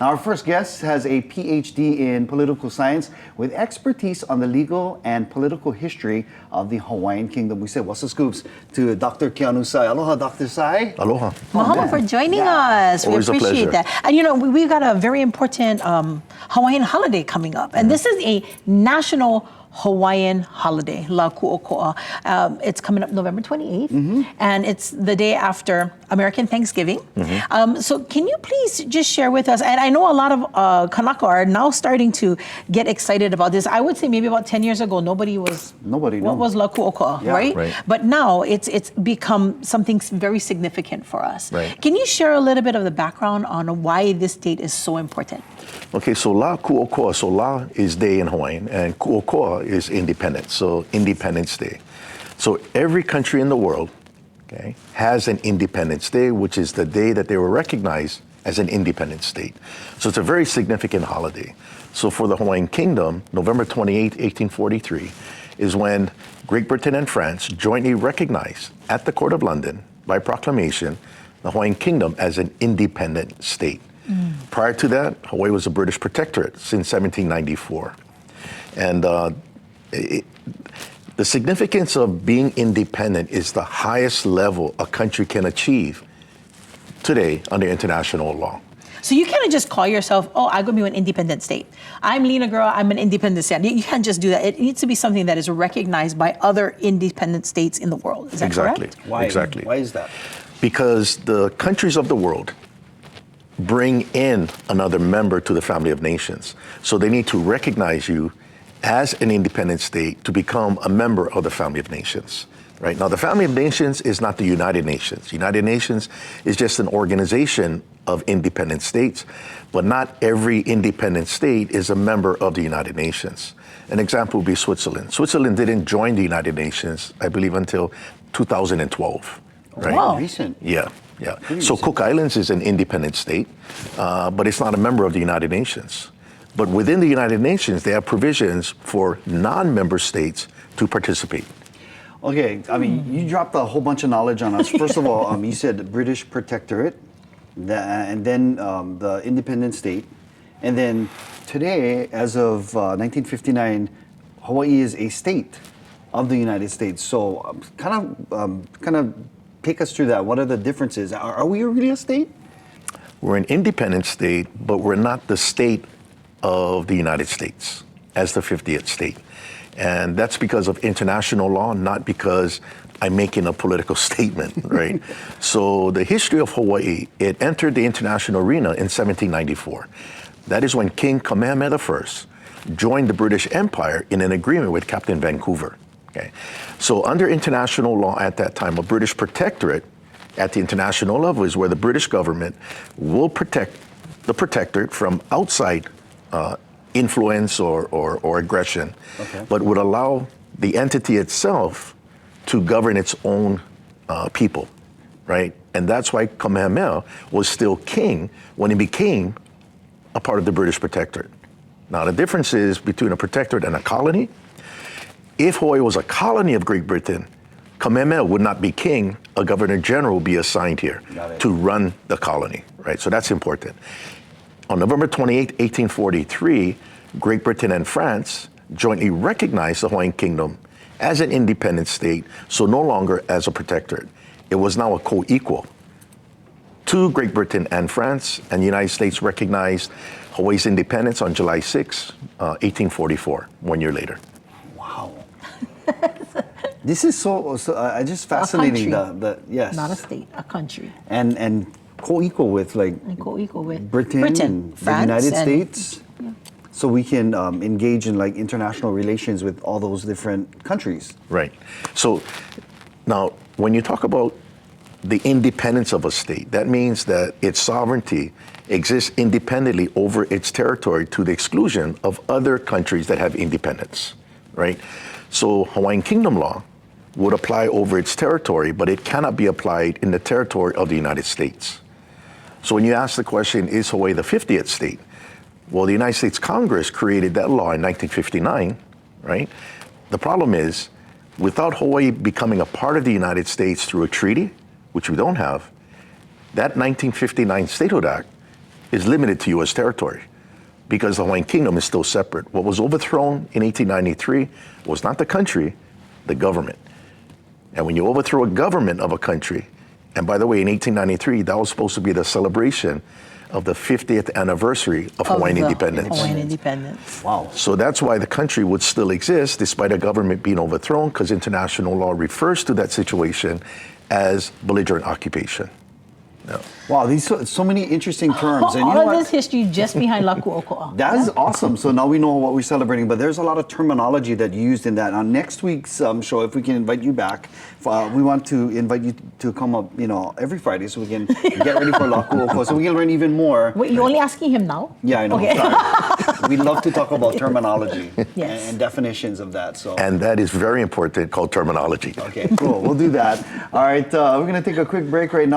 Our first guest has a PhD in political science with expertise on the legal and political history of the Hawaiian Kingdom. We say, what's the scoops to Dr. Keanu Sai. Aloha, Dr. Sai. Aloha. Mahalo for joining us. Always we appreciate a pleasure. that. And we've got a very important Hawaiian holiday coming up. And this is a national Hawaiian holiday, La Kuokoa. It's coming up November 28th, and it's the day after American Thanksgiving. So can you please just share with us, and I know a lot of Kanaka are now starting to get excited about this. I would say maybe about 10 years ago, nobody knew. What was La Kuokoa, right? But now it's become something very significant for us. Right. Can you share a little bit of the background on why this date is so important? Okay, so La Kuokoa, so La is day in Hawaiian, and Kuokoa is independence, so Independence Day. So every country in the world, okay, has an Independence Day, which is the day that they were recognized as an independent state. So it's a very significant holiday. So for the Hawaiian Kingdom, November 28, 1843, is when Great Britain and France jointly recognized at the Court of London, by proclamation, the Hawaiian Kingdom as an independent state. Prior to that, Hawaii was a British protectorate since 1794. And the significance of being independent is the highest level a country can achieve today under international law. So you can't just call yourself, oh, I'm going to be an independent state. I'm Lena Girl, I'm an independent state. You can't just do that. It needs to be something that is recognized by other independent states in the world. Is that correct? Why? Exactly. Why is that? Because the countries of the world bring in another member to the family of nations. So they need to recognize you as an independent state to become a member of the family of nations. Right? Now, the family of nations is not the United Nations. United Nations is just an organization of independent states, but not every independent state is a member of the United Nations. An example would be Switzerland. Switzerland didn't join the United Nations, I believe, until 2012. Right? Wow. Recent. Yeah. So Cook Islands is an independent state, but it's not a member of the United Nations. But within the United Nations, they have provisions for non-member states to participate. Okay, I mean, you dropped a whole bunch of knowledge on us. First of all, you said British Protectorate, and then the independent state. And then today, as of 1959, Hawaii is a state of the United States. So kind of take us through that. What are the differences? Are we really a state? We're an independent state, but we're not the state of the United States as the 50th state. And that's because of international law, not because I'm making a political statement, right? So the history of Hawaii, it entered the international arena in 1794. That is when King Kamehameha I joined the British Empire in an agreement with Captain Vancouver. Okay. So under international law at that time, a British protectorate at the international level is where the British government will protect the protectorate from outside influence or aggression, but would allow the entity itself to govern its own people, right? And that's why Kamehameha was still king when he became a part of the British protectorate. Now, the difference is between a protectorate and a colony. If Hawaii was a colony of Great Britain, Kamehameha would not be king. A governor general would be assigned here to run the colony, right? So that's important. On November 28, 1843, Great Britain and France jointly recognized the Hawaiian Kingdom as an independent state, so no longer as a protectorate. It was now a co-equal to Great Britain and France, and the United States recognized Hawaii's independence on July 6, 1844, 1 year later. Wow. This is so just fascinating. Yes. Not a state, a country. And co-equal with Britain and the United States. Yeah. So we can engage in international relations with all those different countries. Right. So now when you talk about the independence of a state, that means that its sovereignty exists independently over its territory to the exclusion of other countries that have independence, right? So Hawaiian Kingdom law would apply over its territory, but it cannot be applied in the territory of the United States. So when you ask the question, is Hawaii the 50th state? Well, the United States Congress created that law in 1959, right? The problem is, without Hawaii becoming a part of the United States through a treaty, which we don't have, that 1959 Statehood Act is limited to U.S. territory because the Hawaiian Kingdom is still separate. What was overthrown in 1893 was not the country, the government. And when you overthrow a government of a country, and by the way, in 1893, that was supposed to be the celebration of the 50th anniversary of Hawaiian independence. Hawaiian independence. Wow. So that's why the country would still exist despite a government being overthrown, because international law refers to that situation as belligerent occupation. Yeah. Wow, these so many interesting terms. And you All know of what? this history just behind La Kuokoa. That is awesome. So now we know what we're celebrating, but there's a lot of terminology that you used in that. On next week's show, if we can invite you back, we want to invite you to come up, every Friday so we can get ready for La Kuokoa, so we can learn even more. Wait, you're only asking him now? Yeah, I know. Okay. Sorry. We love to talk about terminology Yes. and definitions of that. So. And that is very important, called terminology. Okay, cool. We'll do that. All right, we're going to take a quick break right now.